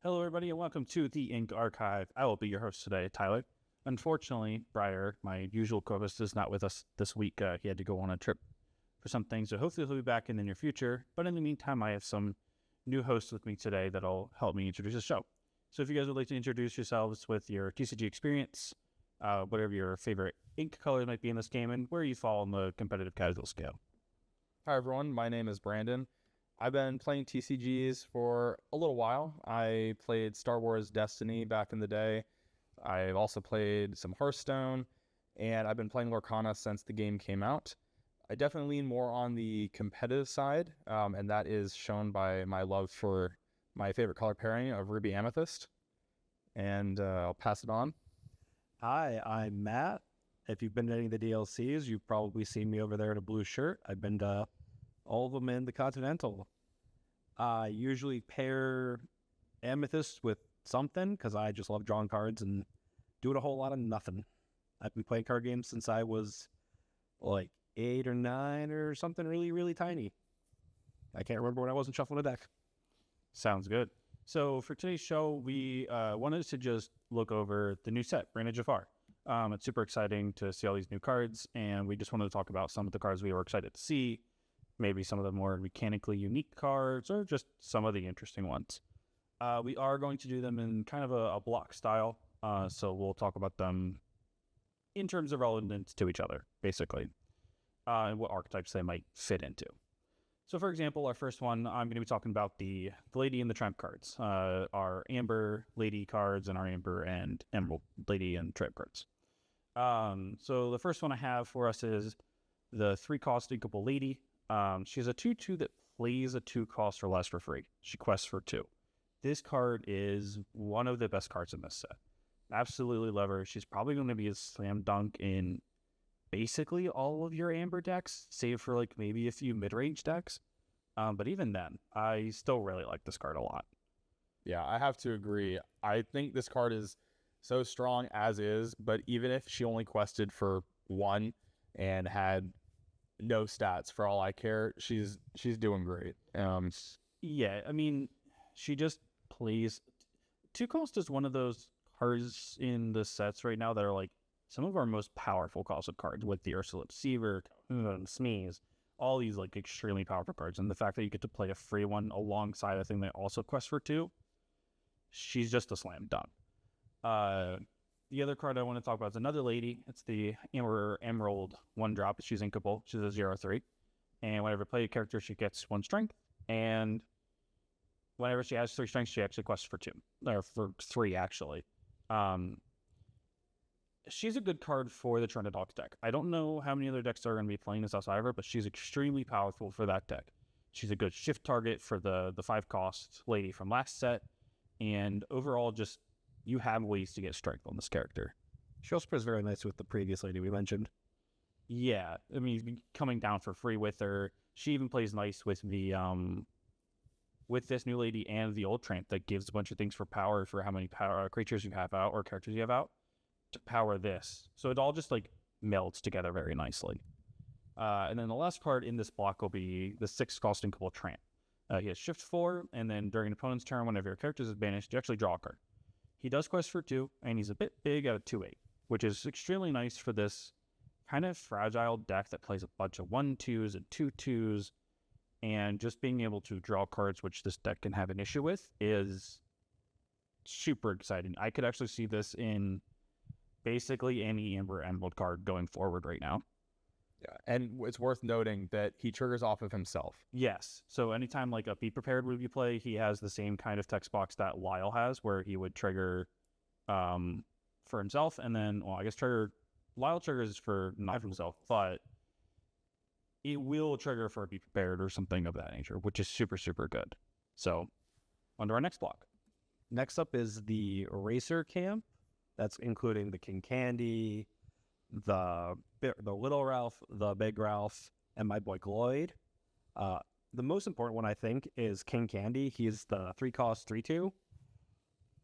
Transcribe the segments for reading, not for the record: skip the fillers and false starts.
Hello, everybody, and welcome to the Ink Archive. I will be your host today, Tyler. Unfortunately, Briar, my usual co-host, is not with us this week. He had to go on a trip for something, so hopefully he'll be back in the near future. But in the meantime, I have some new hosts with me today that'll help me introduce the show. So if you guys would like to introduce yourselves with your TCG experience, whatever your favorite ink color might be in this game, and where you fall on the competitive casual scale. Hi everyone, my name is Brandon. I've been playing TCGs for a little while. I played Star Wars Destiny back in the day. I've also played some Hearthstone, and I've been playing Lorcana since the game came out. I definitely lean more on the competitive side, and that is shown by my love for my favorite color pairing of Ruby Amethyst. And I'll pass it on. Hi, I'm Matt. If you've been to any of the DLCs, you've probably seen me over there in a blue shirt. I've been to all of them in the Continental. I usually pair Amethyst with something because I just love drawing cards and doing a whole lot of nothing. I've been playing card games since I was like 8 or 9 or something really, really tiny. I can't remember when I wasn't shuffling a deck. Sounds good. So for today's show, we wanted to just look over the new set, Brandon Jafar. It's super exciting to see all these new cards, and we just wanted to talk about some of the cards we were excited to see, maybe some of the more mechanically unique cards, or just some of the interesting ones. We are going to do them in kind of a block style, so we'll talk about them in terms of relevance to each other, basically, and what archetypes they might fit into. So, for example, our first one, I'm going to be talking about the Lady and the Tramp cards, our Amber Lady cards and our Amber and Emerald Lady and Tramp cards. So the first one I have for us is the 3-cost Inkable Lady. She has a 2/2 that plays a 2-cost or less for free. She quests for 2. This card is one of the best cards in this set. Absolutely love her. She's probably going to be a slam dunk in basically all of your Amber decks, save for like maybe a few mid-range decks. But even then, I still really like this card a lot. Yeah, I have to agree. I think this card is so strong as is, but even if she only quested for 1 and had no stats for all I care, she's doing great. Yeah, I mean, she just plays. 2-cost is one of those cards in the sets right now that are like some of our most powerful costed cards, with the Ursula Deceiver, and Sneeze, all these like extremely powerful cards. And the fact that you get to play a free one alongside a thing that also quests for 2, she's just a slam dunk. The other card I want to talk about is another lady. It's the Emerald 1-drop. She's inkable. She's a 0/3. And whenever you play a character, she gets 1 strength. And whenever she has 3 strength, she actually quests for 2. Or for 3, actually. She's a good card for the Trended Hawks deck. I don't know how many other decks are going to be playing this outside of her, but she's extremely powerful for that deck. She's a good shift target for the 5-cost lady from last set. And overall, just you have ways to get strength on this character. She also plays very nice with the previous lady we mentioned. Yeah, I mean, coming down for free with her. She even plays nice with the with this new lady and the old tramp that gives a bunch of things for power for how many power creatures you have out or characters you have out to power this. So it all just like melds together very nicely. And then the last card in this block will be the 6-cost Inkable Tramp. He has Shift 4, and then during an opponent's turn, whenever your character is banished, you actually draw a card. He does quest for 2, and he's a bit big at a 2/8, which is extremely nice for this kind of fragile deck that plays a bunch of 1/2s and 2/2s, and just being able to draw cards, which this deck can have an issue with, is super exciting. I could actually see this in basically any Amber Emerald card going forward right now. Yeah, and it's worth noting that he triggers off of himself. Yes. So anytime like a Be Prepared would be play, he has the same kind of text box that Lyle has, where he would trigger for himself, and then, well, I guess Lyle triggers for not himself, but it will trigger for a Be Prepared or something of that nature, which is super, super good. So on to our next block. Next up is the Racer Camp. That's including the King Candy, the Little Ralph, the Big Ralph, and my boy Gloyd. The most important one, I think, is King Candy. He's the 3-cost 3/2.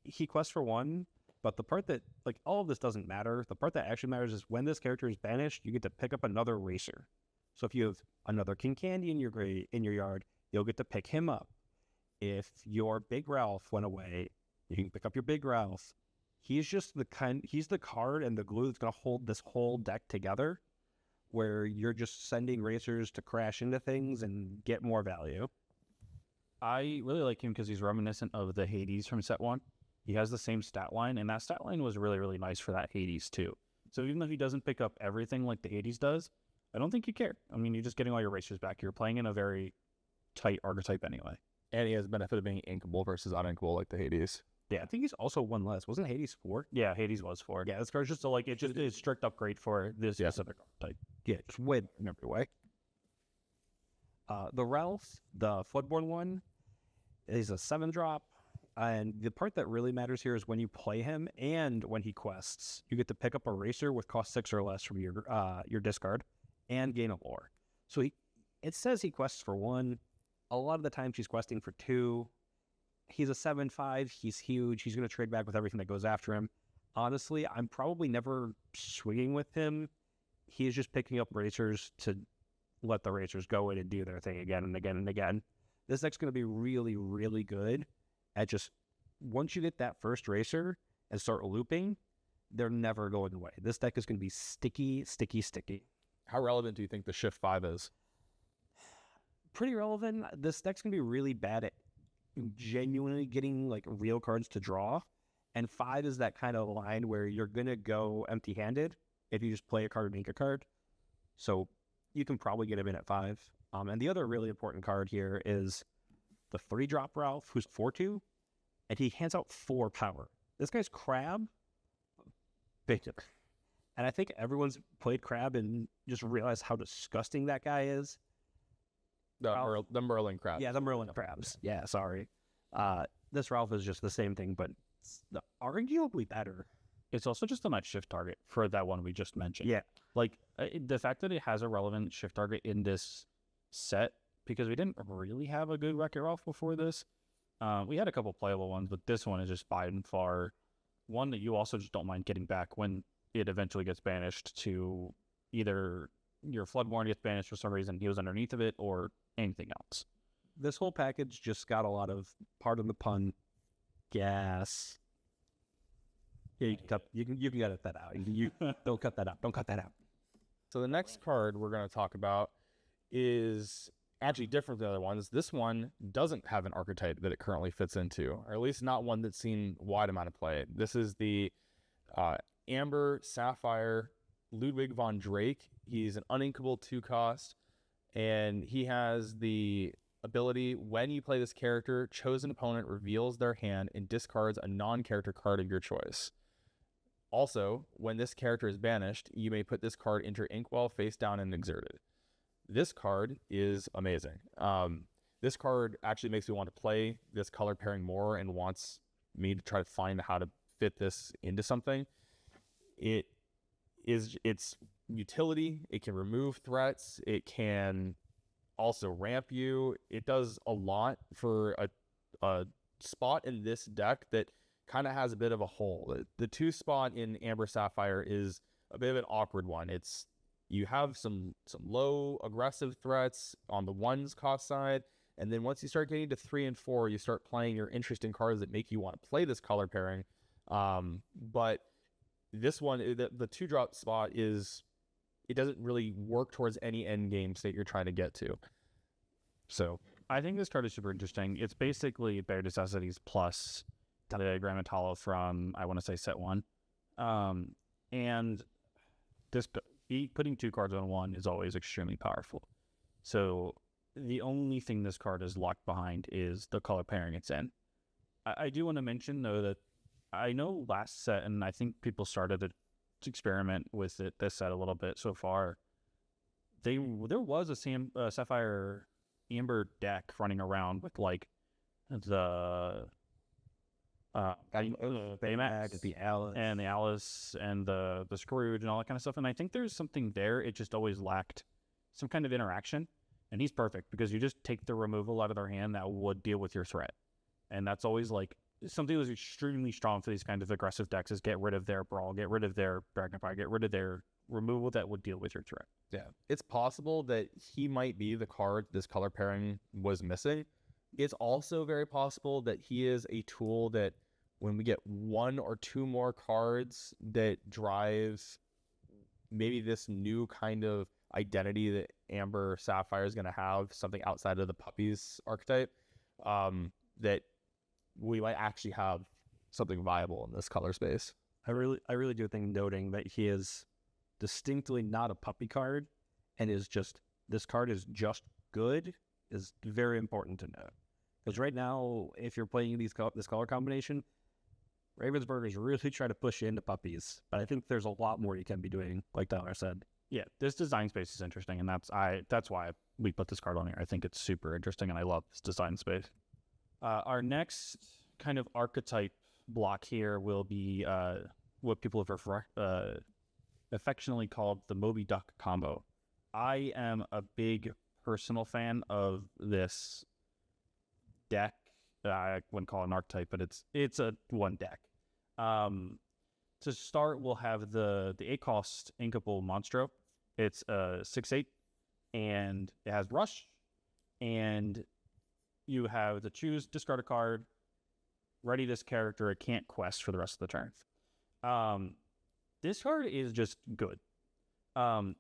He quests for 1, but the part that, like, all of this doesn't matter. The part that actually matters is when this character is banished, you get to pick up another Racer. So if you have another King Candy in your yard, you'll get to pick him up. If your Big Ralph went away, You can pick up your Big Ralph. He's just he's the card and the glue that's going to hold this whole deck together, where you're just sending racers to crash into things and get more value. I really like him because he's reminiscent of the Hades from set 1. He has the same stat line, and that stat line was really, really nice for that Hades too. So even though he doesn't pick up everything like the Hades does, I don't think you care. I mean, you're just getting all your racers back. You're playing in a very tight archetype anyway. And he has the benefit of being inkable versus uninkable like the Hades. Yeah, I think he's also one less. Wasn't Hades 4? Yeah, Hades was 4. Yeah, this card's just So like it just is strict upgrade for this specific archetype. yeah, it's way better in every way. The Ralph, the Floodborn one, is a 7-drop. And the part that really matters here is when you play him and when he quests. You get to pick up a racer with cost 6 or less from your discard and gain a lore. So it says he quests for 1. A lot of the times he's questing for 2. He's a 7/5. He's huge. He's going to trade back with everything that goes after him. Honestly, I'm probably never swinging with him. He is just picking up racers to let the racers go in and do their thing again and again and again. This deck's going to be really, really good at just, once you get that first racer and start looping, they're never going away. This deck is going to be sticky, sticky, sticky. How relevant do you think the Shift 5 is? Pretty relevant. This deck's going to be really bad at genuinely getting like real cards to draw. And 5 is that kind of line where you're going to go empty-handed if you just play a card and ink a card. So you can probably get him in at 5. And the other really important card here is the 3-drop Ralph, who's 4/2, and he hands out 4 power. This guy's Crab. Big. And I think everyone's played Crab and just realized how disgusting that guy is. The Merlin crab. Yeah, the Merlin crabs. Yeah, sorry. This Ralph is just the same thing, but it's arguably better. It's also just a nice shift target for that one we just mentioned. Yeah. Like the fact that it has a relevant shift target in this set, because we didn't really have a good Wreck-It Ralph before this. We had a couple playable ones, but this one is just by and far one that you also just don't mind getting back when it eventually gets banished to either your Floodborn gets banished for some reason, he was underneath of it, or anything else. This whole package just got a lot of, pardon the pun, gas. Yeah, you can edit that out. You don't cut that out. Don't cut that out. So the next card we're going to talk about is actually different than the other ones. This one doesn't have an archetype that it currently fits into, or at least not one that's seen wide amount of play. This is the Amber Sapphire Ludwig von Drake. He's an uninkable 2-cost, and he has the ability, when you play this character, chosen opponent reveals their hand and discards a non-character card of your choice. Also, when this character is banished, you may put this card into your inkwell face down and exerted. This card is amazing. This card actually makes me want to play this color pairing more and wants me to try to find how to fit this into something. It's utility. It can remove threats. It can also ramp you. It does a lot for a spot in this deck that kind of has a bit of a hole. The 2 spot in Amber Sapphire is a bit of an awkward one. You have some low aggressive threats on the 1's cost side, and then once you start getting to 3 and 4, you start playing your interesting cards that make you want to play this color pairing. But this one, the 2-drop spot it doesn't really work towards any end game state you're trying to get to. So I think this card is super interesting. It's basically Bare Necessities plus the Grand Hollow from, I want to say, set 1. And this putting 2 cards on 1 is always extremely powerful. So the only thing this card is locked behind is the color pairing it's in. I do want to mention, though, that I know last set, and I think people started to experiment with this set a little bit so far, there was a Sapphire Amber deck running around with like the Baymax, the Alice, and the Alice and the Scrooge and all that kind of stuff. And I think there's something there. It just always lacked some kind of interaction. And he's perfect because you just take the removal out of their hand that would deal with your threat. And that's always like something that's extremely strong for these kinds of aggressive decks, is get rid of their Brawl, get rid of their Magnify, get rid of their removal that would deal with your threat. yeah, it's possible that he might be the card this color pairing was missing. It's also very possible that he is a tool that when we get one or two more cards that drive maybe this new kind of identity that Amber Sapphire is going to have, something outside of the puppies archetype, that we might actually have something viable in this color space. I really do think noting that he is distinctly not a puppy card and is just, this card is just good is very important to know. Because right now, if you're playing this color combination, Ravensburger is really trying to push you into puppies. But I think there's a lot more you can be doing, like Tyler said. Yeah, this design space is interesting, and that's why we put this card on here. I think it's super interesting, and I love this design space. Our next kind of archetype block here will be what people have affectionately called the Moby Duck combo. I am a big personal fan of this deck. I wouldn't call it an archetype, but it's a one deck. To start, we'll have the 8-cost Inkable Monstro. It's a 6/8, and it has Rush, and you have to choose, discard a card, ready this character. It can't quest for the rest of the turn. This card is just good.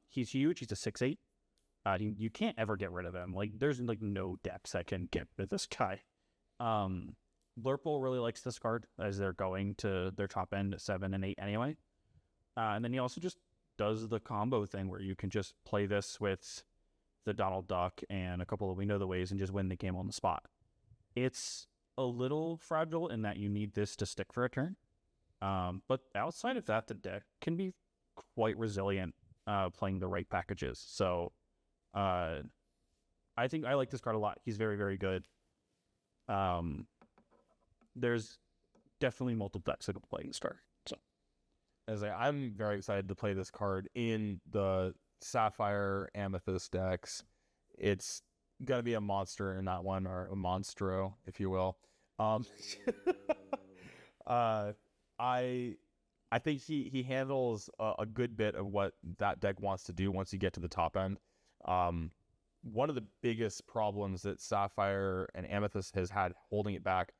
He's huge. He's a 6/8. You can't ever get rid of him. Like, there's like no decks that can get rid of this guy. Blurple really likes this card as they're going to their top end at 7 and 8 anyway. And then he also just does the combo thing where you can just play this with the Donald Duck and a couple of We Know the Ways and just win the game on the spot. It's a little fragile in that you need this to stick for a turn. But outside of that, the deck can be quite resilient playing the right packages. So I think I like this card a lot. He's very, very good. There's definitely multiple decks that can play this card. So I'm very excited to play this card in the Sapphire Amethyst decks. It's gonna be a monster in that one, or a monstro, if you will. I think he handles a good bit of what that deck wants to do once you get to the top end. One of the biggest problems that Sapphire and Amethyst has had holding it back,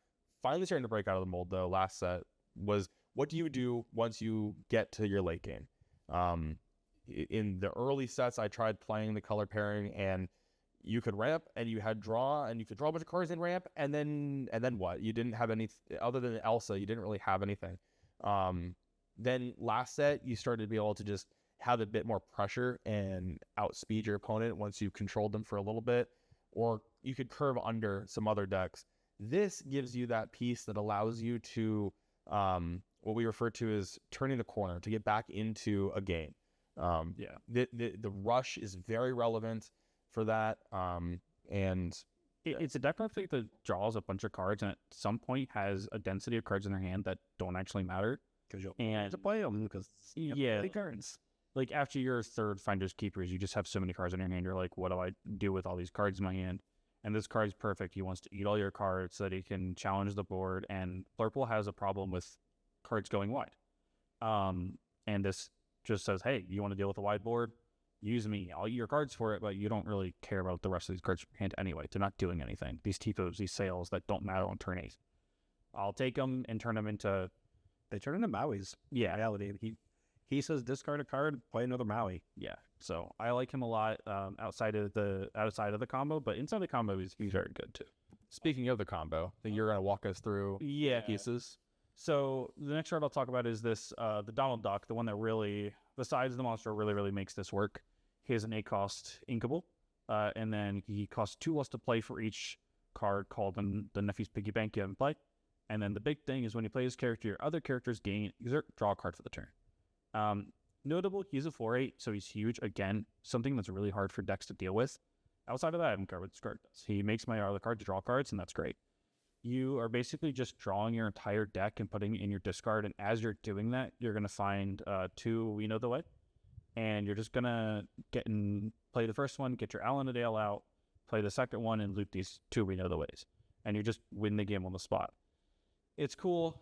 finally starting to break out of the mold though, last set, was what do you do once you get to your late game? In the early sets, I tried playing the color pairing, and you could ramp, and you had draw, and you could draw a bunch of cards in ramp, and then what? You didn't have any, other than Elsa, you didn't really have anything. Then last set, you started to be able to just have a bit more pressure and outspeed your opponent once you've controlled them for a little bit, or you could curve under some other decks. This gives you that piece that allows you to, what we refer to as turning the corner, to get back into a game. The rush is very relevant for that, and it's a deck I think that draws a bunch of cards and at some point has a density of cards in their hand that don't actually matter Because you'll and to play them because play cards. like after your third Finders Keepers, you just have so many cards in your hand. You're like, what do I do with all these cards in my hand? And this card's perfect. He wants to eat all your cards so that he can challenge the board. And Blurple has a problem with cards going wide. And this just says, hey, you want to deal with a wide board? Use me. I'll eat your cards for it, but you don't really care about the rest of these cards in your hand anyway. They're not doing anything. These Tifos, these sales that don't matter on turn 8. I'll take them and turn them into... They turn into Mauis. Yeah. Reality. He says discard a card, play another Maui. Yeah. So I like him a lot outside of the combo, but inside the combo, he's very good too. speaking of the combo, I think you're going to walk us through pieces. So the next card I'll talk about is this, the Donald Duck, the one that really, besides the monster, really makes this work. He has an 8-cost Inkable, and then he costs 2 less to play for each card called the Nephew's Piggy Bank you haven't played. And then the big thing is when you play his character, your other characters draw a card for the turn. Notable, he's a 4/8, so he's huge. Again, something that's really hard for decks to deal with. Outside of that, I don't care what this card does. He makes my other card to draw cards, and that's great. You are basically just drawing your entire deck and putting it in your discard, and as you're doing that, you're going to find 2 We Know the Way, and you're just going to play the first one, get your Alan Adale out, play the second one, and loot these 2 We Know the Ways, and you just win the game on the spot. It's cool.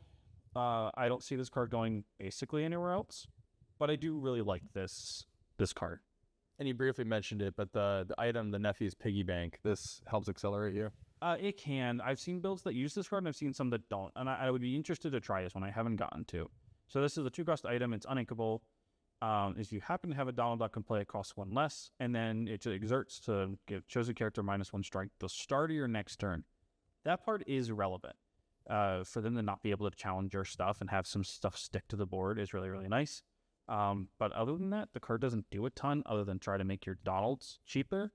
I don't see this card going basically anywhere else, but I do really like this card. And you briefly mentioned it, but the item, the Nephew's Piggy Bank, this helps accelerate you. It can. I've seen builds that use this card, and I've seen some that don't. And I would be interested to try this one. I haven't gotten to. So this is a 2-cost item. It's uninkable. If you happen to have a Donald Duck can play, it costs 1 less, and then it exerts to give chosen character -1 strike the start of your next turn. That part is relevant. For them to not be able to challenge your stuff and have some stuff stick to the board is really, really nice. But other than that, the card doesn't do a ton other than try to make your Donalds cheaper.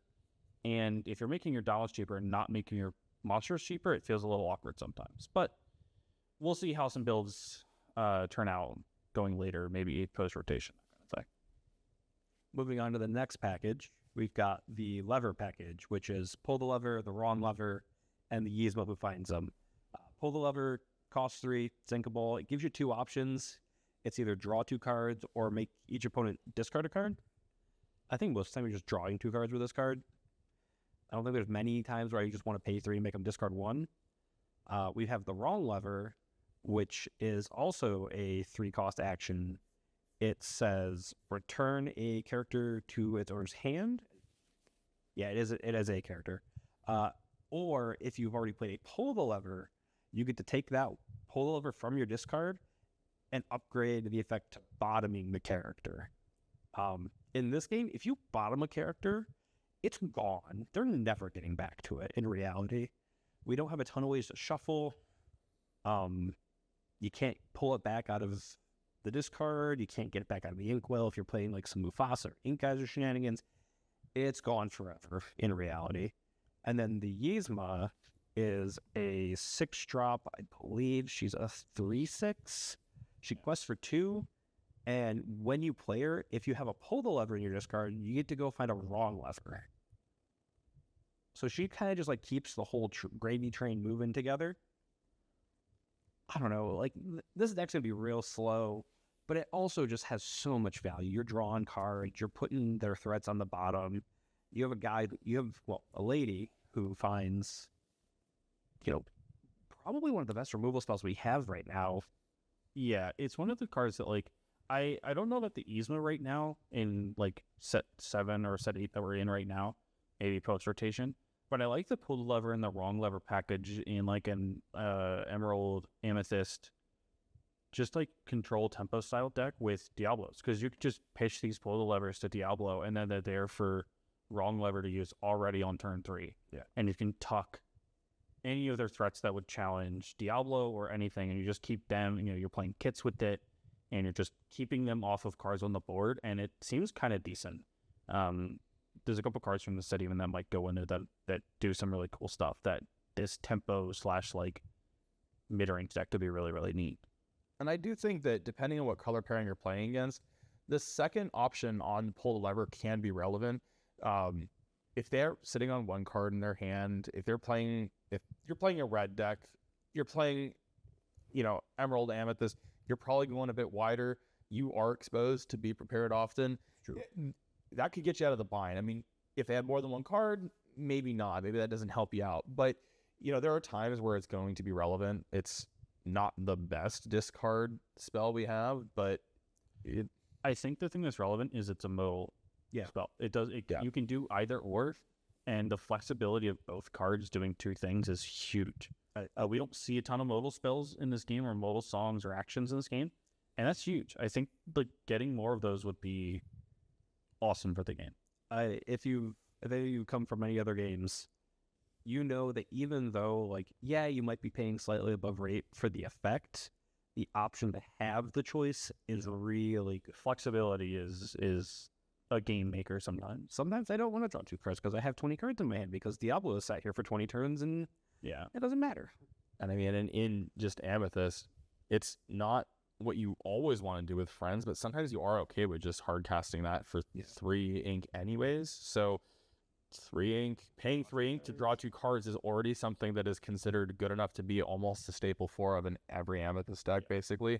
And if you're making your Donalds cheaper and not making your monsters cheaper, it feels a little awkward sometimes. But we'll see how some builds turn out going later, maybe post-rotation, that kind of thing. Moving on to the next package, we've got the lever package, which is pull the lever, the wrong lever, and the Yzma who finds them. Pull the lever, costs 3, sinkable. It gives you 2 options. It's either draw 2 cards or make each opponent discard a card. I think most of the time you're just drawing 2 cards with this card. I don't think there's many times where you just want to pay 3 and make them discard 1. We have the wrong lever, which is also a 3-cost action. It says return a character to its owner's hand. Yeah, it is a character. Or if you've already played a pull the lever, you get to take that pull the lever from your discard and upgrade the effect to bottoming the character. In this game, if you bottom a character, it's gone. They're never getting back to it in reality. We don't have a ton of ways to shuffle. You can't pull it back out of the discard. You can't get it back out of the inkwell if you're playing like some Mufasa or Ink Guys or shenanigans. It's gone forever in reality. And then the Yzma is a 6-drop. I believe she's a 3/6. She quests for 2. And when you play her, if you have a pull the lever in your discard, you get to go find a wrong lever. So she kind of just like keeps the whole gravy train moving together. I don't know, like this deck's gonna be real slow, but it also just has so much value. You're drawing cards, you're putting their threats on the bottom. You have a guy, a lady who finds, probably one of the best removal spells we have right now. Yeah, it's one of the cards that like I don't know that the Yzma right now in like set 7 or set 8 that we're in right now, maybe post rotation. But I like the pull the lever and the wrong lever package in like an Emerald, Amethyst, just like control tempo style deck with Diablos. Because you could just pitch these pull the levers to Diablo and then they're there for wrong lever to use already on turn 3. Yeah. And you can tuck any of their threats that would challenge Diablo or anything, and you just keep them, you're playing kits with it, and you're just keeping them off of cards on the board, and it seems kind of decent. There's a couple cards from the set even that might go into that do some really cool stuff that this tempo / like mid-range deck could be really, really neat. And I do think that depending on what color pairing you're playing against, the second option on pull the lever can be relevant. If they're sitting on 1 card in their hand, if you're playing a red deck, you're playing, Emerald, Amethyst, you're probably going a bit wider. You are exposed to be prepared often. True. That could get you out of the bind. I mean, if they have more than 1 card, maybe not. Maybe that doesn't help you out. But, there are times where it's going to be relevant. It's not the best discard spell we have, but I think the thing that's relevant is it's a modal spell. You can do either or, and the flexibility of both cards doing 2 things is huge. We don't see a ton of modal spells in this game or modal songs or actions in this game, and that's huge. I think like getting more of those would be awesome for the game. If you come from any other games, you know that even though you might be paying slightly above rate for the effect, the option to have the choice is really good. Flexibility is a game maker sometimes. Sometimes I don't want to draw 2 cards because I have 20 cards in my hand because Diablo is sat here for 20 turns and it doesn't matter. And I mean, in just Amethyst, it's not what you always want to do with friends, but sometimes you are okay with just hard casting that for 3 ink anyways. So 3 ink, paying 3 ink to draw 2 cards is already something that is considered good enough to be almost a staple 4 of in every Amethyst deck, basically.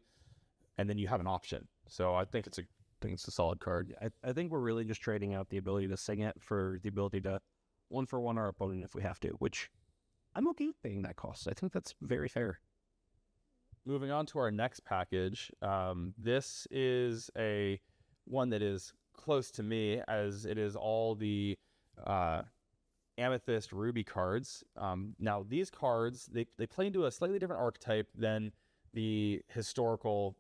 And then you have an option. So I think it's a solid card. I think we're really just trading out the ability to sing it for the ability to 1-for-1 our opponent if we have to, which I'm okay with paying that cost. I think that's very fair. Moving on to our next package, this is one that is close to me, as it is all the Amethyst Ruby cards. Now, these cards, they play into a slightly different archetype than the historical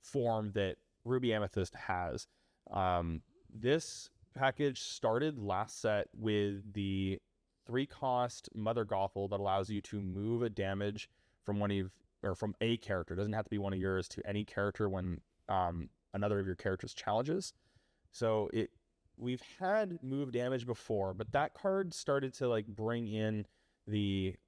form that Ruby Amethyst has. This package started last set with the 3-cost Mother Gothel that allows you to move a damage from from a character. It doesn't have to be one of yours, to any character when another of your characters challenges. So we've had move damage before, but that card started to bring in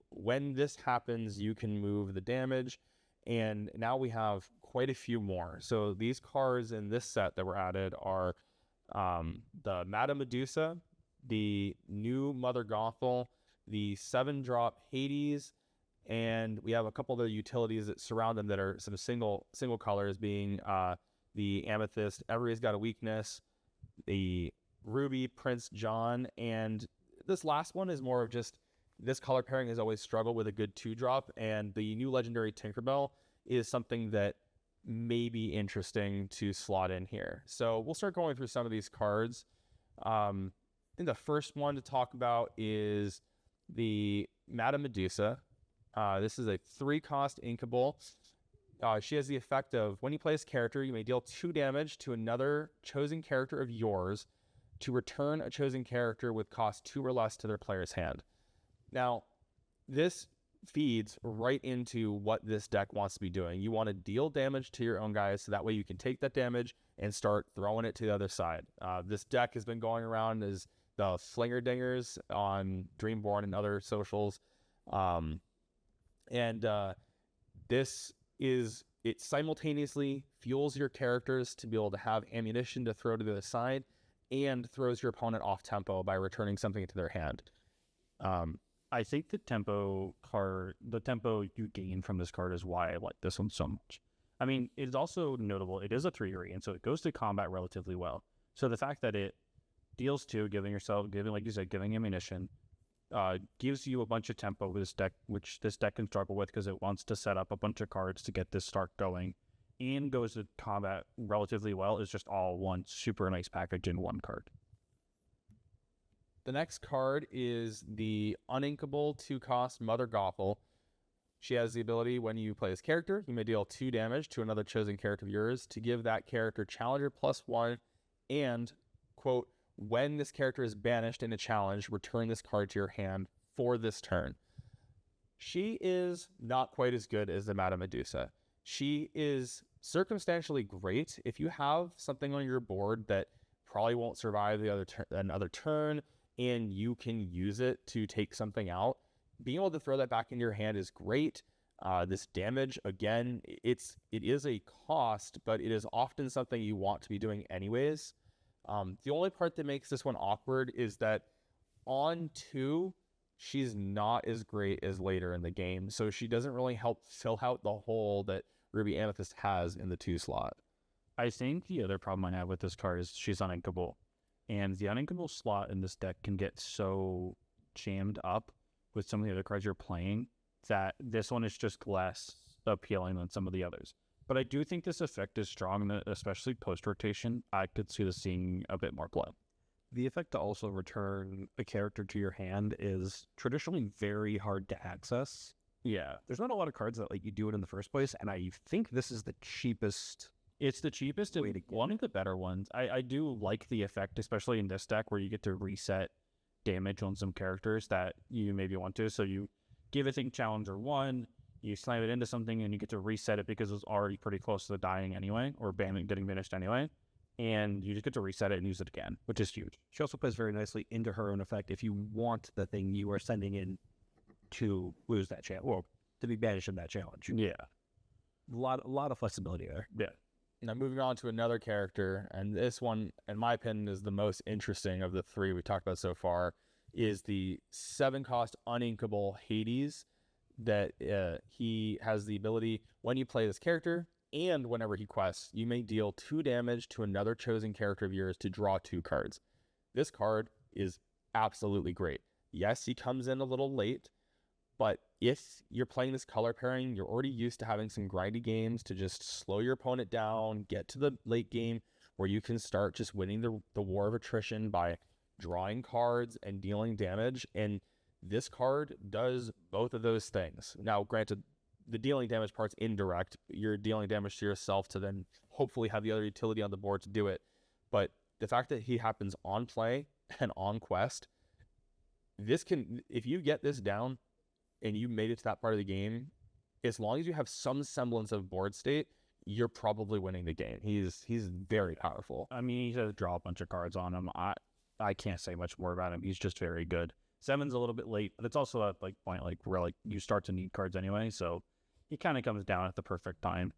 when this happens, you can move the damage, and now we have quite a few more. So these cards in this set that were added are the Madame Medusa, the new Mother Gothel, the 7-drop Hades, and we have a couple other utilities that surround them that are some single colors, being the Amethyst, Everybody's Got a Weakness, the Ruby, Prince John, and this last one is more of just, this color pairing has always struggled with a good 2-drop, and the new legendary Tinkerbell is something that may be interesting to slot in here. So we'll start going through some of these cards. I think the first one to talk about is the Madame Medusa. This is a 3-cost inkable. She has the effect of, when you play this character, you may deal 2 damage to another chosen character of yours to return a chosen character with cost 2 or less to their player's hand. Now, this feeds right into what this deck wants to be doing. You want to deal damage to your own guys, so that way you can take that damage and start throwing it to the other side. This deck has been going around as the Flinger Dingers on Dreamborn and other socials. It simultaneously fuels your characters to be able to have ammunition to throw to the other side, and throws your opponent off tempo by returning something into their hand. I think the tempo you gain from this card is why I like this one so much. I mean, it's also notable, it is a 3/3, and so it goes to combat relatively well. So the fact that it deals 2, giving ammunition, gives you a bunch of tempo with this deck, which this deck can struggle with because it wants to set up a bunch of cards to get this start going, and goes to combat relatively well, is just all one super nice package in one card. The next card is the uninkable 2-cost Mother Gothel. She has the ability, when you play this character, you may deal 2 damage to another chosen character of yours to give that character Challenger +1, and, quote, when this character is banished in a challenge, return this card to your hand for this turn. She is not quite as good as the Madame Medusa. She is circumstantially great if you have something on your board that probably won't survive another turn, and you can use it to take something out. Being able to throw that back in your hand is great. This damage, again, it is a cost, but it is often something you want to be doing anyways. The only part that makes this one awkward is that on 2, she's not as great as later in the game, so she doesn't really help fill out the hole that Ruby Amethyst has in the 2 slot. I think the other problem I have with this card is she's uninkable. And the uninkable slot in this deck can get so jammed up with some of the other cards you're playing that this one is just less appealing than some of the others. But I do think this effect is strong, especially post-rotation. I could see this seeing a bit more play. The effect to also return a character to your hand is traditionally very hard to access. Yeah. There's not a lot of cards that let you do it in the first place, and I think this is the cheapest. It's the cheapest and one of the better ones. I do like the effect, especially in this deck, where you get to reset damage on some characters that you maybe want to. So you give a thing Challenger 1, you slam it into something, and you get to reset it because it's already pretty close to the dying anyway, or getting finished anyway. And you just get to reset it and use it again, which is huge. She also plays very nicely into her own effect if you want the thing you are sending in to lose that challenge, or to be banished in that challenge. Yeah. A lot of flexibility there. Yeah. Now moving on to another character, and this one, in my opinion, is the most interesting of the 3 we talked about so far, is the 7-cost uninkable Hades. That he has the ability, when you play this character and whenever he quests, you may deal 2 damage to another chosen character of yours to draw 2 cards. This card is absolutely great. Yes, he comes in a little late, but if you're playing this color pairing, you're already used to having some grindy games to just slow your opponent down, get to the late game where you can start just winning the war of attrition by drawing cards and dealing damage, and this card does both of those things. Now, granted, the dealing damage part's indirect. You're dealing damage to yourself to then hopefully have the other utility on the board to do it. But the fact that he happens on play and on quest, this can, if you get this down and you made it to that part of the game, as long as you have some semblance of board state, you're probably winning the game. He's very powerful. I mean, he does draw a bunch of cards on him. I can't say much more about him. He's just very good. 7's a little bit late, but it's also at like point like where like you start to need cards anyway, so he kind of comes down at the perfect time.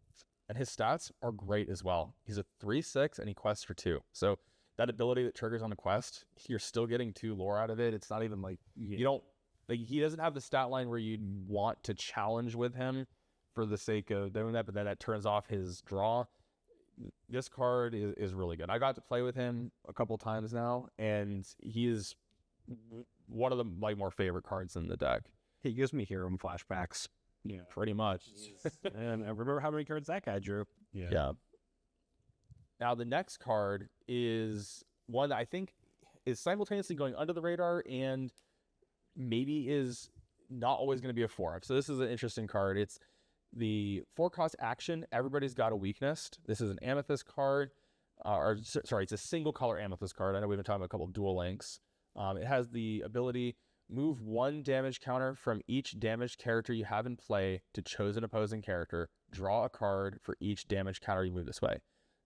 And his stats are great as well. He's a 3/6 and he quests for 2. So that ability that triggers on a quest, you're still getting 2 lore out of it. It's not even like you don't like, he doesn't have the stat line where you'd want to challenge with him for the sake of doing that, but then that turns off his draw. This card is really good. I got to play with him a couple times now, and he is one of the more favorite cards in the deck. He gives me hero flashbacks. Yeah, Pretty much. And I remember how many cards that guy drew. Yeah. Now, the next card is one that I think is simultaneously going under the radar and maybe is not always going to be a 4-up. So this is an interesting card. It's the 4-cost action. Everybody's got a weakness. This is an amethyst card. It's a single color amethyst card. I know we've been talking about a couple of dual links. It has the ability, move 1 damage counter from each damaged character you have in play to chosen opposing character. Draw a card for each damage counter you move this way.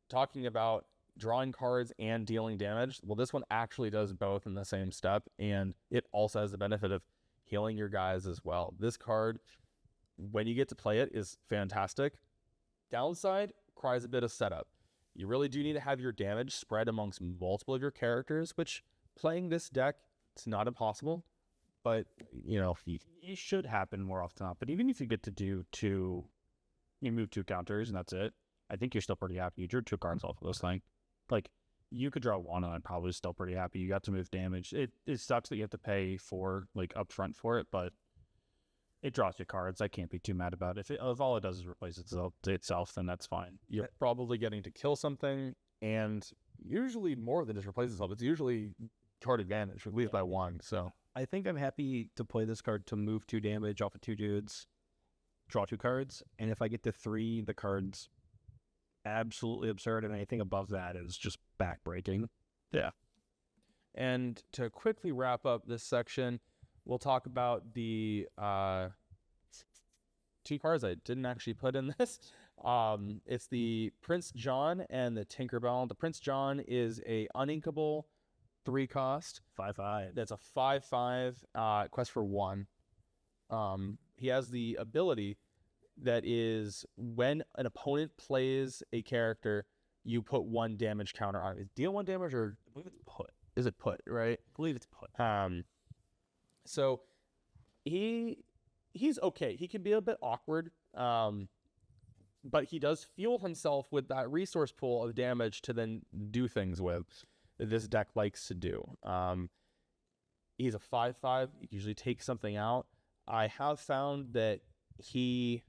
Talking about drawing cards and dealing damage, well, this one actually does both in the same step, and it also has the benefit of healing your guys as well. This card, when you get to play it, is fantastic. Downside, requires a bit of setup. You really do need to have your damage spread amongst multiple of your characters, which playing this deck, it's not impossible, but it should happen more often. But even if you get to do 2, you move 2 counters and that's it, I think you're still pretty happy. You drew 2 cards off of this thing. Like, you could draw 1 and I'm probably still pretty happy. You got to move damage. It sucks that you have to pay for, like, upfront for it, but it draws you cards. I can't be too mad about it. If all it does is replace itself, then that's fine. You're probably getting to kill something, and usually more than just replace itself. It's usually card advantage, at least by 1. So I think I'm happy to play this card to move 2 damage off of 2 dudes, draw 2 cards, and if I get to 3, the card's absolutely absurd, and anything above that is just backbreaking. Yeah. And to quickly wrap up this section, we'll talk about the 2 cards I didn't actually put in this. It's the Prince John and the Tinkerbell. The Prince John is a uninkable 3-cost. 5/5. That's a 5/5 quest for 1. He has the ability that is when an opponent plays a character, you put 1 damage counter on it. Is deal 1 damage, or I believe it's put. is it put, right? I believe it's put. So he's okay. He can be a bit awkward, but he does fuel himself with that resource pool of damage to then do things with that this deck likes to do. He's a 5/5. You can usually take something out. I have found that he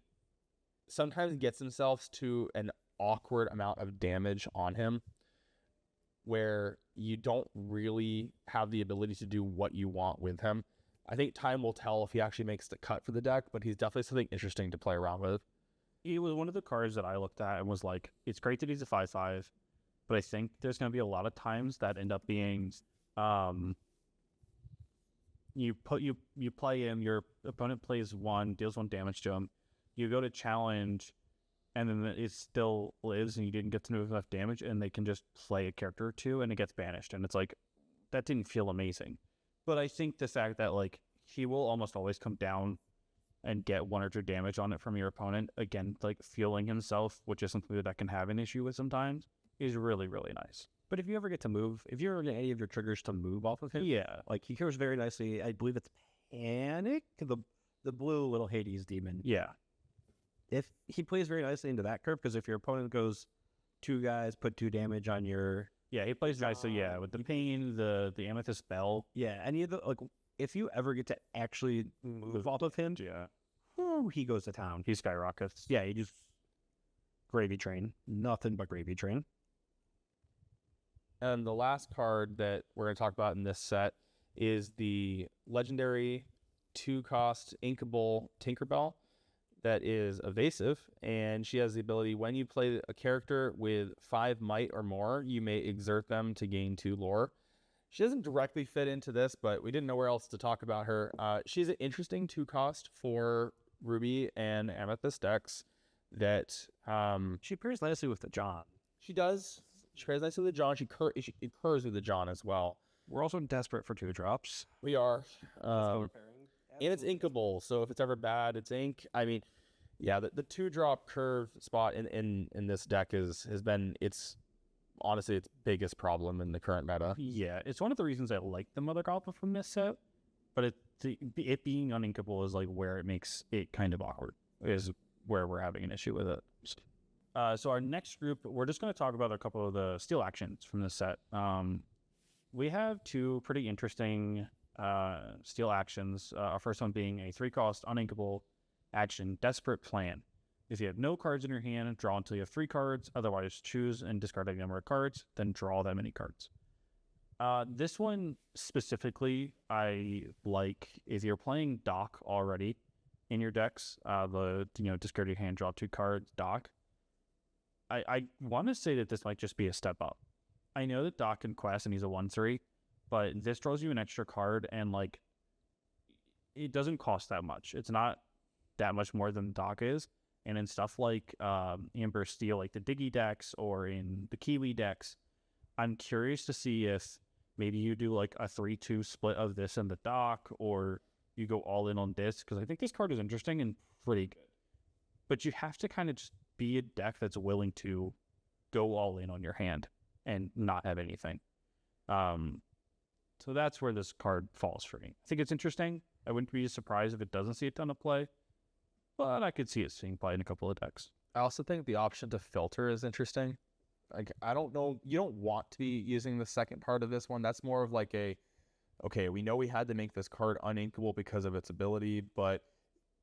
sometimes gets himself to an awkward amount of damage on him where you don't really have the ability to do what you want with him. I think time will tell if he actually makes the cut for the deck, but he's definitely something interesting to play around with. He was one of the cards that I looked at and was like, it's great that he's a 5/5, but I think there's going to be a lot of times that end up being, you play him, your opponent plays 1, deals 1 damage to him, you go to challenge, and then it still lives and you didn't get to move enough damage, and they can just play a character or 2 and it gets banished, and it's like, that didn't feel amazing. But I think the fact that, like, he will almost always come down and get 1 or 2 damage on it from your opponent, again, like, fueling himself, which is something that I can have an issue with sometimes, is really, really nice. But if you ever get to move, if you're getting any of your triggers to move off of him, Yeah. like, he cures very nicely. I believe it's Panic, the blue little Hades demon. Yeah. If he plays very nicely into that curve, because if your opponent goes 2 guys, put 2 damage on your... Yeah, he plays nice. So, yeah, with the pain, the amethyst spell. Yeah, any of the... Like, if you ever get to actually move off of him, Yeah. whew, he goes to town. He skyrockets. Yeah, he just... Gravy train. Nothing but gravy train. And the last card that we're going to talk about in this set is the legendary 2-cost inkable Tinkerbell that is evasive, and she has the ability when you play a character with 5 might or more, you may exert them to gain 2 lore. She doesn't directly fit into this, but we didn't know where else to talk about her. She's an interesting 2-cost for Ruby and Amethyst decks that She pairs nicely with the John. she does. She pairs nicely with the John. She occurs with the John as well. We're also desperate for 2-drops. We are. And it's inkable, so if it's ever bad, it's ink. I mean, yeah, the 2-drop curve spot in this deck has been honestly its biggest problem in the current meta. Yeah, it's one of the reasons I like the Mother Goblin from this set, but it being uninkable is like where it makes it kind of awkward, is where we're having an issue with it. So our next group, we're just going to talk about a couple of the steal actions from this set. We have 2 pretty interesting steal actions. Our first one being a 3-cost uninkable action, Desperate Plan. If you have no cards in your hand, draw until you have 3 cards. Otherwise, choose and discard a number of cards, then draw that many cards. This one specifically, I like if you're playing Dock already in your decks, discard your hand, draw 2 cards, Dock. I want to say that this might just be a step up. I know that Dock can quest and he's a 1/3, but this draws you an extra card and like it doesn't cost that much. It's not that much more than Dock is. And in stuff like Amber Steel, like the Diggy decks or in the Kiwi decks, I'm curious to see if maybe you do like a 3-2 split of this and the Dock, or you go all in on this, because I think this card is interesting and pretty good. But you have to kind of just be a deck that's willing to go all in on your hand and not have anything. So that's where this card falls for me. I think it's interesting. I wouldn't be surprised if it doesn't see a ton of play, but I could see it seeing play in a couple of decks. I also think the option to filter is interesting. Like, I don't know, you don't want to be using the second part of this one. That's more of like okay, we know we had to make this card uninkable because of its ability, but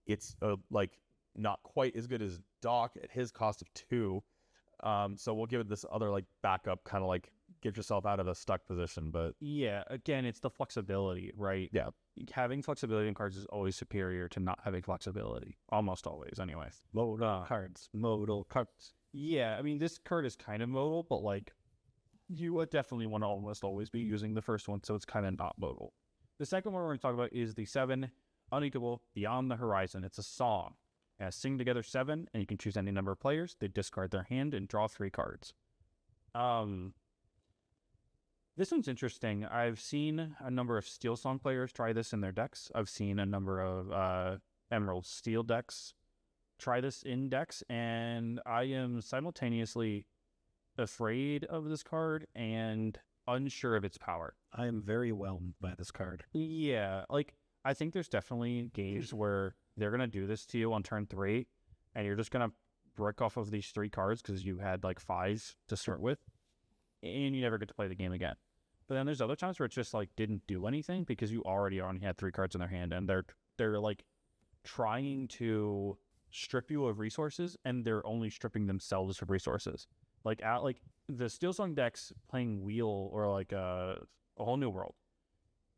it's like not quite as good as Dock at his cost of 2. So we'll give it this other like backup, kind of like get yourself out of a stuck position. But yeah, again, it's the flexibility, right? Yeah. Having flexibility in cards is always superior to not having flexibility. Almost always, anyways. Modal cards. Yeah, I mean, this card is kind of modal, but like, you would definitely want to almost always be using the first one, so it's kind of not modal. The second one we're going to talk about is the 7 Unequal Beyond the Horizon. It's a song. It has Sing Together 7, and you can choose any number of players. They discard their hand and draw 3 cards. This one's interesting. I've seen a number of Steel Song players try this in their decks. I've seen a number of Emerald Steel decks try this in decks, and I am simultaneously afraid of this card and unsure of its power. I am very whelmed by this card. Yeah, like, I think there's definitely games where they're going to do this to you on turn 3, and you're just going to brick off of these 3 cards because you had like 5 to start with, and you never get to play the game again. But then there's other times where it's just like didn't do anything because you already only had 3 cards in their hand, and they're like trying to strip you of resources, and they're only stripping themselves of resources. Like the Steel Song decks playing Wheel or like a Whole New World,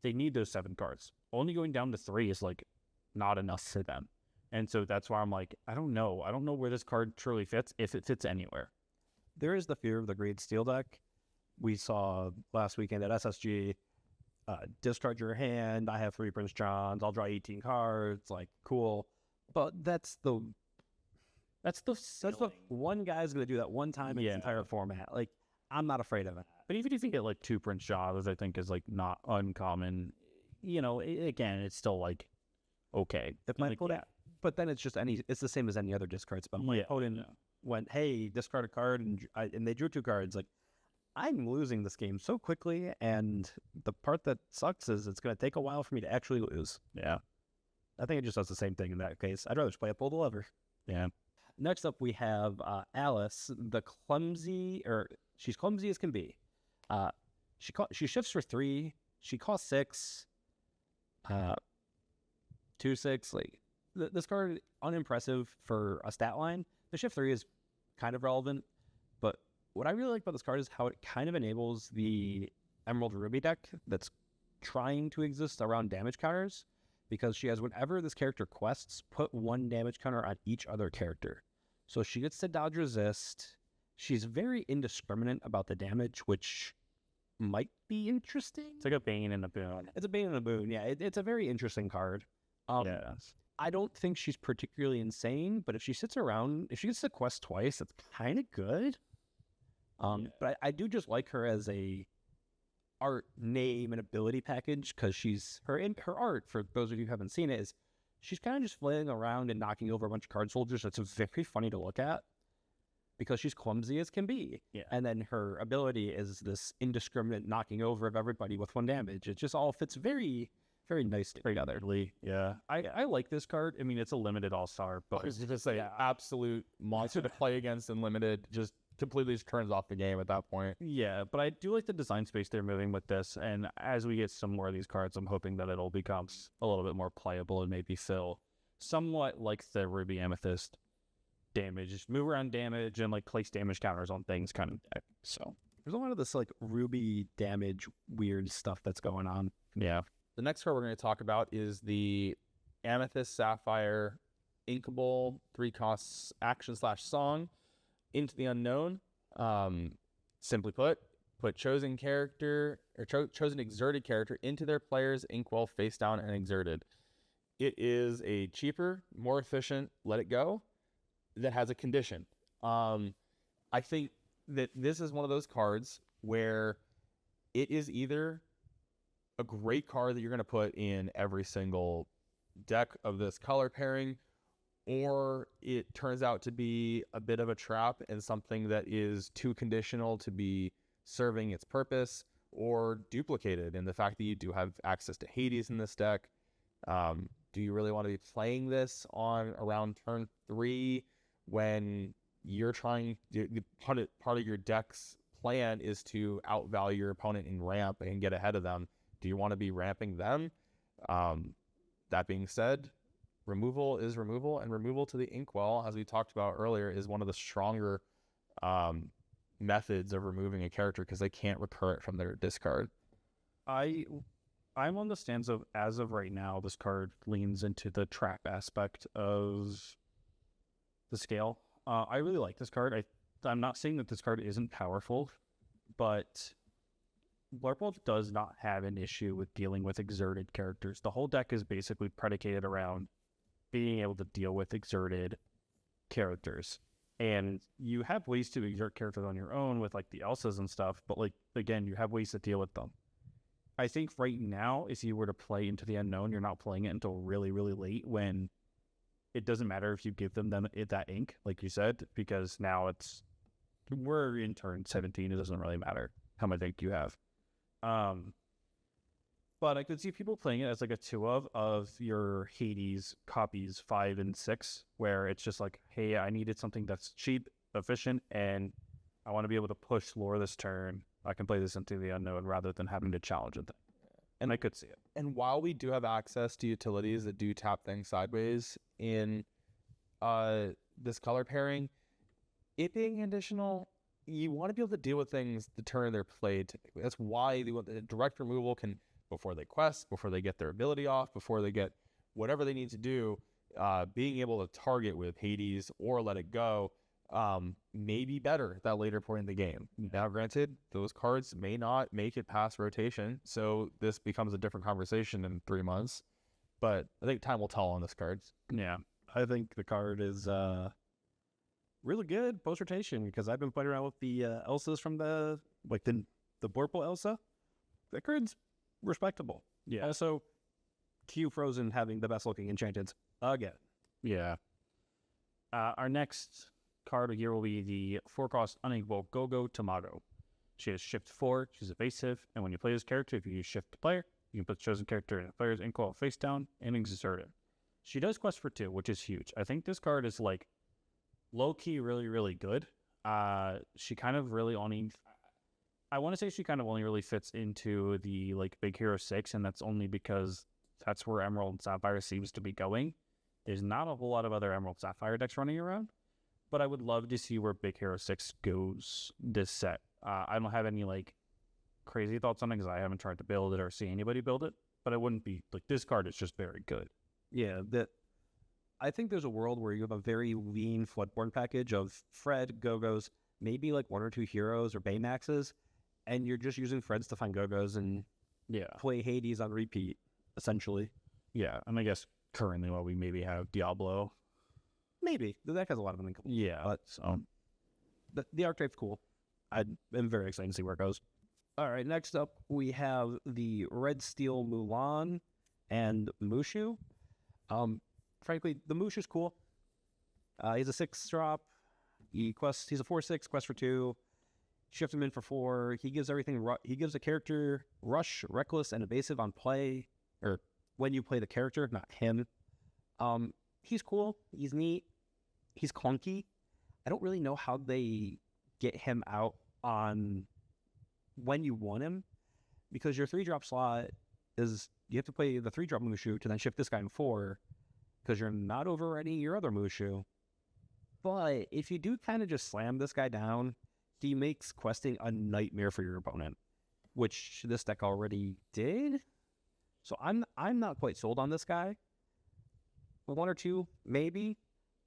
they need those 7 cards. Only going down to 3 is like not enough for them. And so that's why I'm like, I don't know where this card truly fits, if it fits anywhere. There is the Fear of the Greed Steel deck. We saw last weekend at SSG, discard your hand, I have 3 Prince Johns, I'll draw 18 cards, like, cool. But that's the one guy's going to do that one time in his entire format. Like, I'm not afraid of it. But even if you get like 2 Prince Johns, I think is like not uncommon. You know, again, it's still like, okay. It might like, pull that. But then it's the same as any other discard spell. My opponent went, hey, discard a card, and they drew 2 cards. Like, I'm losing this game so quickly, and the part that sucks is it's going to take a while for me to actually lose. Yeah. I think it just does the same thing in that case. I'd rather just play a pull the lever. Yeah. Next up, we have Alice, she's clumsy as can be. She shifts for 3. She costs 6. 2/6. Like, this card, unimpressive for a stat line. The shift 3 is kind of relevant, but what I really like about this card is how it kind of enables the Emerald Ruby deck that's trying to exist around damage counters, because she has, whenever this character quests, put 1 damage counter on each other character. So she gets to dodge resist. She's very indiscriminate about the damage, which might be interesting. It's like a bane and a boon. It's a bane and a boon. Yeah, it's a very interesting card. Yes. I don't think she's particularly insane, but if she sits around, if she gets to quest twice, that's kind of good. But I do just like her as a art name and ability package, because she's her art, for those of you who haven't seen it, is she's kind of just flailing around and knocking over a bunch of card soldiers. It's very funny to look at because she's clumsy as can be. Yeah. And then her ability is this indiscriminate knocking over of everybody with 1 damage. It just all fits very, very nicely together. Yeah. I like this card. I mean, it's a limited all-star, but I was just say absolute monster to play against in limited. Just completely just turns off the game at that point. yeah, but I do like the design space they're moving with this, and as we get some more of these cards, I'm hoping that it'll become a little bit more playable and maybe feel somewhat like the Ruby Amethyst damage, just move around damage and like place damage counters on things kind of deck. So There's a lot of this like Ruby damage weird stuff that's going on. yeah. The next card we're going to talk about is the Amethyst Sapphire Inkable 3 costs action / song Into the Unknown. Simply put chosen character or chosen exerted character into their player's inkwell face down and exerted. It is a cheaper, more efficient let it go that has a condition. I think that this is one of those cards where it is either a great card that you're going to put in every single deck of this color pairing, or it turns out to be a bit of a trap and something that is too conditional to be serving its purpose, or duplicated in the fact that you do have access to Hades in this deck. Do you really want to be playing this on around turn 3 when you're trying to, part of your deck's plan is to outvalue your opponent in ramp and get ahead of them? Do you want to be ramping them? That being said, removal is removal, and removal to the inkwell, as we talked about earlier, is one of the stronger methods of removing a character because they can't recur it from their discard. I'm on the stance of, as of right now, this card leans into the trap aspect of the scale. I really like this card. I'm not saying that this card isn't powerful, but Blurple does not have an issue with dealing with exerted characters. The whole deck is basically predicated around being able to deal with exerted characters. And you have ways to exert characters on your own with like the Elsas and stuff, but like, again, you have ways to deal with them. I think right now, if you were to play Into the Unknown, you're not playing it until really, really late, when it doesn't matter if you give them that ink, like you said, because now we're in turn 17. It doesn't really matter how much ink you have. But I could see people playing it as like a 2 of your Hades copies 5 and 6, where it's just like, hey, I needed something that's cheap, efficient, and I want to be able to push lore this turn. I can play this Into the Unknown rather than having to challenge it. And I could see it. And while we do have access to utilities that do tap things sideways in this color pairing, it being conditional, you want to be able to deal with things the turn they're played. That's why the direct removal can, before they quest, before they get their ability off, before they get whatever they need to do, being able to target with Hades or let it go may be better at that later point in the game. Now, granted, those cards may not make it past rotation, so this becomes a different conversation in 3 months. But I think time will tell on this card. Yeah. I think the card is really good post-rotation, because I've been playing around with the Elsas from the Blurple Elsa. That card's respectable. Yeah. Also, Q Frozen having the best looking enchantments again. Yeah. Our next card here will be the 4-cost Unequal Go-Go Tamago. She has Shift 4, she's evasive, and when you play this character, if you use Shift to player, you can put the chosen character in the player's inkwell face down and exert it. She does quest for 2, which is huge. I think this card is like low-key really, really good. She kind of really only... I want to say she kind of only really fits into the like Big Hero 6, and that's only because that's where Emerald and Sapphire seems to be going. There's not a whole lot of other Emerald Sapphire decks running around, but I would love to see where Big Hero 6 goes this set. I don't have any like crazy thoughts on it because I haven't tried to build it or see anybody build it, but I wouldn't be like, this card is just very good. Yeah, I think there's a world where you have a very lean Floodborne package of Fred, Go-Go's, maybe like 1 or 2 heroes or Baymaxes, and you're just using Freds to find Go-Go's and Yeah. play Hades on repeat, essentially. Yeah. And I guess currently what we maybe have Diablo. Maybe. The deck has a lot of them. Yeah. But So the archetype's cool. I'm very excited to see where it goes. All right, next up we have the Red Steel Mulan and Mushu. Frankly, the Mushu's cool. He's a 6-drop. He's a 4/6, quest for 2. Shift him in for 4. He gives everything. He gives a character rush, reckless, and evasive on play, or when you play the character, not him. He's cool. He's neat. He's clunky. I don't really know how they get him out on when you want him, because your 3-drop slot is you have to play the 3-drop Mushu to then shift this guy in 4, because you're not overriding your other Mushu. But if you do kind of just slam this guy down, he makes questing a nightmare for your opponent, which this deck already did. So I'm not quite sold on this guy. 1 or 2, maybe.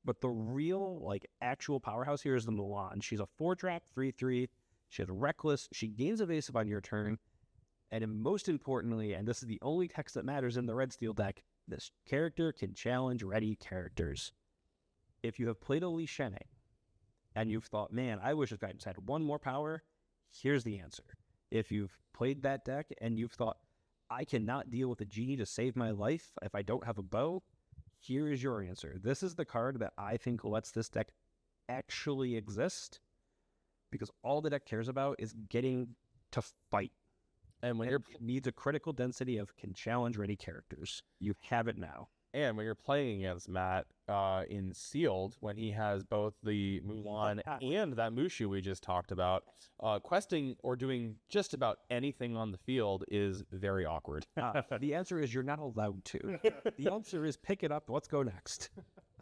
But the real, like, actual powerhouse here is the Mulan. She's a 4-drop, 3/3. She has Reckless. She gains evasive on your turn. And most importantly, and this is the only text that matters in the Red Steel deck, this character can challenge ready characters. If you have played a Li Shene, and you've thought, man, I wish this guy just had 1 more power, here's the answer. If you've played that deck and you've thought, I cannot deal with a genie to save my life if I don't have a bow, here is your answer. This is the card that I think lets this deck actually exist, because all the deck cares about is getting to fight. And when It needs a critical density of can challenge ready characters. You have it now. when you're playing against Matt in Sealed, when he has both the Mulan and that Mushu we just talked about, questing or doing just about anything on the field is very awkward. The answer is you're not allowed to. The answer is pick it up. Let's go next.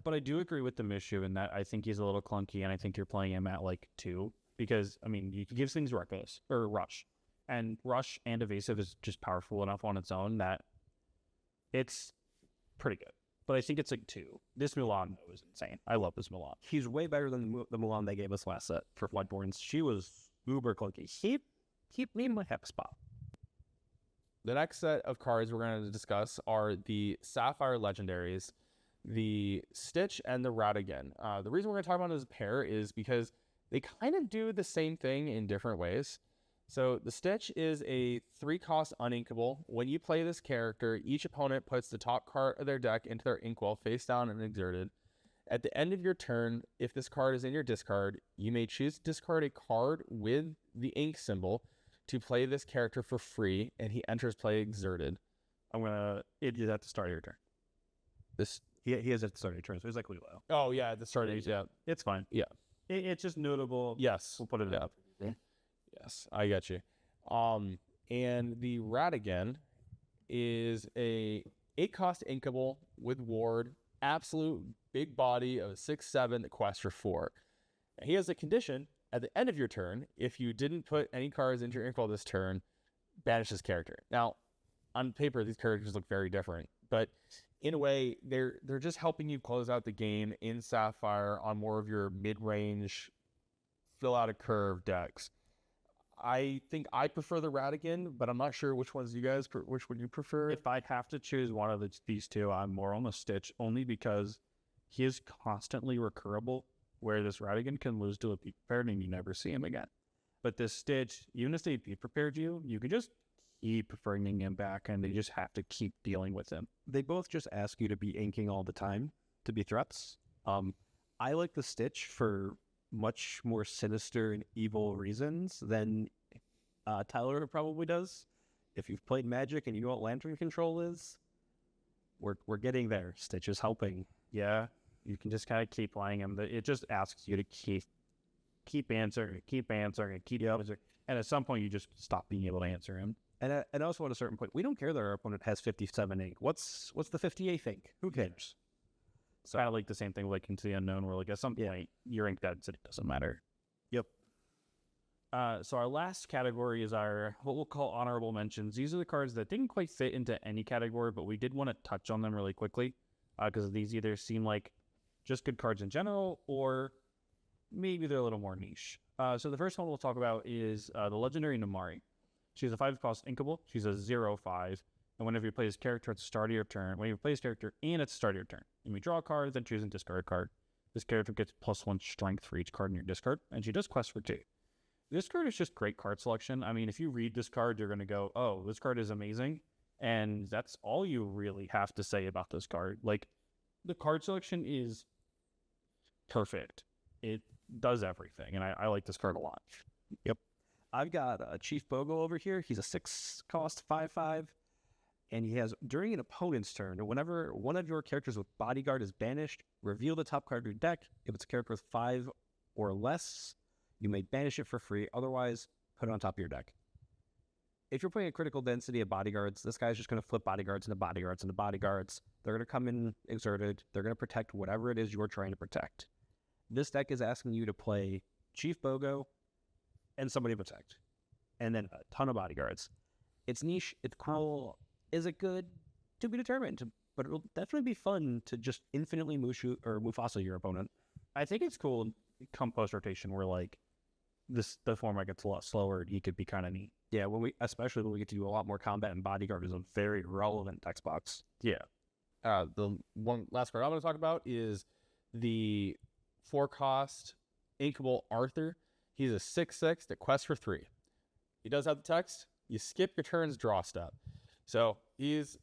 But I do agree with the Mishu in that I think he's a little clunky, and I think you're playing him at like 2 because, I mean, he gives things reckless or rush, and rush and evasive is just powerful enough on its own that it's pretty good. But I think it's like 2. This Mulan though is insane. I love this Mulan. He's way better than the Mulan they gave us last set for Floodborns. She was uber clunky. Keep me in my hex spot. The next set of cards we're going to discuss are the Sapphire Legendaries, the Stitch, and the Ratigan. The reason we're going to talk about it as a pair is because they kind of do the same thing in different ways. So the Stitch is a 3-cost uninkable. When you play this character, each opponent puts the top card of their deck into their inkwell face down and exerted. At the end of your turn, if this card is in your discard, you may choose to discard a card with the ink symbol to play this character for free, and he enters play exerted. It is at the start of your turn. This He is at the start of your turn, so he's like Lilo. Oh yeah, at the start of yeah. It's fine. Yeah. It's just notable. Yes. We'll put it up. Yes, I get you. And the Ratigan is a 8-cost inkable with ward, absolute big body of 6/7 quest for 4. And he has a condition at the end of your turn. If you didn't put any cards into your inkwell this turn, banish this character. Now, on paper, these characters look very different, but in a way, they're just helping you close out the game in Sapphire on more of your mid-range, fill out a curve decks. I think I prefer the Ratigan, but I'm not sure which one you prefer. If I have to choose one of these 2, I'm more on the Stitch, only because he is constantly recurable, where this Ratigan can lose to a Be Prepared and you never see him again. But this Stitch, even if they Be Prepared you can just keep bringing him back, and they just have to keep dealing with him. They both just ask you to be inking all the time to be threats. I like the Stitch for much more sinister and evil reasons than Tyler probably does. If you've played Magic and you know what Lantern Control is, we're getting there. Stitch is helping. Yeah, you can just kind of keep playing him. It just asks you to keep answering, and at some point you just stop being able to answer him. And also at a certain point, we don't care that our opponent has 57 ink. What's the 58th ink? Who cares? So kind of like the same thing like Into the Unknown, where like at some point your ink density doesn't matter. Yep. So our last category is our what we'll call honorable mentions. These are the cards that didn't quite fit into any category, but we did want to touch on them really quickly because these either seem like just good cards in general, or maybe they're a little more niche. So the first one we'll talk about is the legendary Namari. She's a 5-cost inkable. She's a 0/5. And whenever you play this character at the start of your turn, when you play this character and at the start of your turn, and you draw a card, then choose and discard a card. This character gets +1 strength for each card in your discard, and she does quest for 2. This card is just great card selection. I mean, if you read this card, you're going to go, oh, this card is amazing. And that's all you really have to say about this card. Like, the card selection is perfect. It does everything, and I like this card a lot. Yep. I've got Chief Bogo over here. He's a 6-cost 5/5. And he has, during an opponent's turn, whenever one of your characters with Bodyguard is banished, reveal the top card of your deck. If it's a character with 5 or less, you may banish it for free. Otherwise, put it on top of your deck. If you're playing a critical density of Bodyguards, this guy's just going to flip Bodyguards into Bodyguards into Bodyguards. They're going to come in exerted. They're going to protect whatever it is you're trying to protect. This deck is asking you to play Chief Bogo and somebody protect. And then a ton of Bodyguards. It's niche. It's cool. Is it good? To be determined. But it'll definitely be fun to just infinitely Mushu or Mufasa your opponent. I think it's cool come post rotation where like the format gets a lot slower. He could be kind of neat. Yeah, especially when we get to do a lot more combat, and Bodyguard is a very relevant text box. Yeah. The one last card I'm going to talk about is the 4-cost inkable Arthur. He's a 6/6 that quests for 3. He does have the text. You skip your turn's draw step. So he's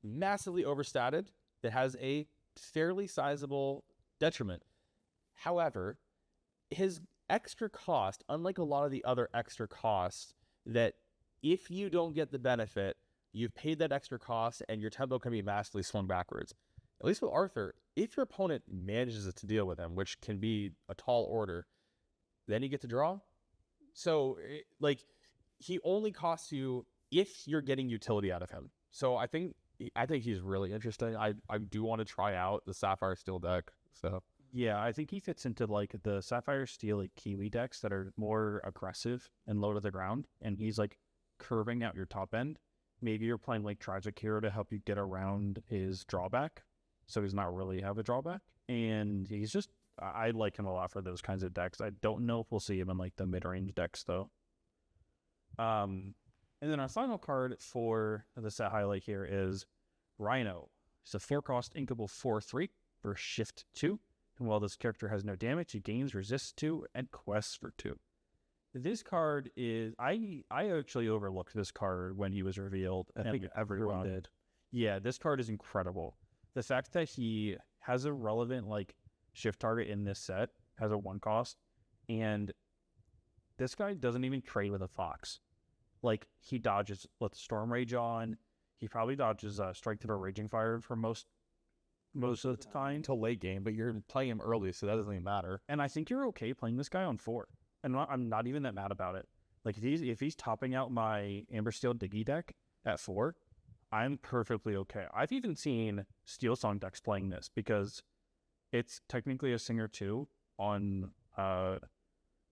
massively overstated. That has a fairly sizable detriment. However, his extra cost, unlike a lot of the other extra costs, that if you don't get the benefit, you've paid that extra cost and your tempo can be massively swung backwards. At least with Arthur, if your opponent manages to deal with him, which can be a tall order, then you get to draw. So, he only costs you if you're getting utility out of him. So I think he's really interesting. I do want to try out the Sapphire Steel deck. So yeah, I think he fits into like the Sapphire Steel like Kiwi decks that are more aggressive and low to the ground, and he's like curving out your top end. Maybe you're playing like Tragic Hero to help you get around his drawback, so he's not really have a drawback. And he's just, I like him a lot for those kinds of decks. I don't know if we'll see him in like the mid-range decks though. And then our final card for the set highlight here is Rhino. It's a 4-cost inkable 4/3 for Shift 2. And while this character has no damage, he gains Resist 2 and Quests for 2. This card is, I actually overlooked this card when he was revealed. I think everyone did. Yeah, this card is incredible. The fact that he has a relevant like shift target in this set, has a 1-cost, and this guy doesn't even trade with a Fox. Like, he dodges, let the Storm Rage on. He probably dodges Strike to the Raging Fire for most of the time. until late game, but you're playing him early, so that doesn't even matter. And I think you're okay playing this guy on 4. And I'm not even that mad about it. Like, if he's topping out my Amber Steel Diggy deck at 4, I'm perfectly okay. I've even seen Steel Song decks playing this because it's technically a Singer 2 on, or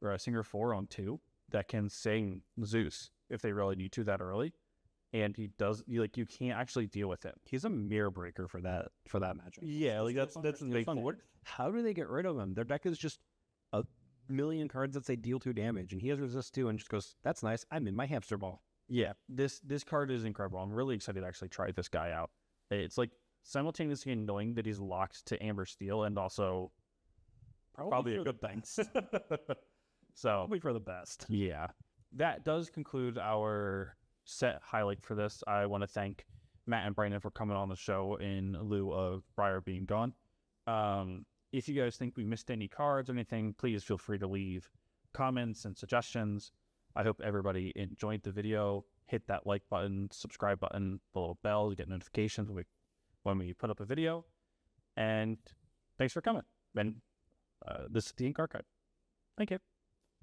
a Singer 4 on 2 that can sing Zeus if they really need to that early. And he does, you can't actually deal with him. He's a mirror breaker for that matchup. Yeah, like that's the big thing. How do they get rid of him? Their deck is just a million cards that say deal 2 damage, and he has Resist 2 and just goes, that's nice, I'm in my hamster ball. Yeah, this card is incredible. I'm really excited to actually try this guy out. It's like simultaneously annoying that he's locked to Amber Steel and also probably a good thing. So Probably for the best. yeah, that does conclude our set highlight for this. I want to thank Matt and Brandon for coming on the show in lieu of Briar being gone. If you guys think we missed any cards or anything, please feel free to leave comments and suggestions. I hope everybody enjoyed the video. Hit that like button, subscribe button, the little bell to get notifications when we put up a video. And thanks for coming. And this is the Ink Archive. Thank you.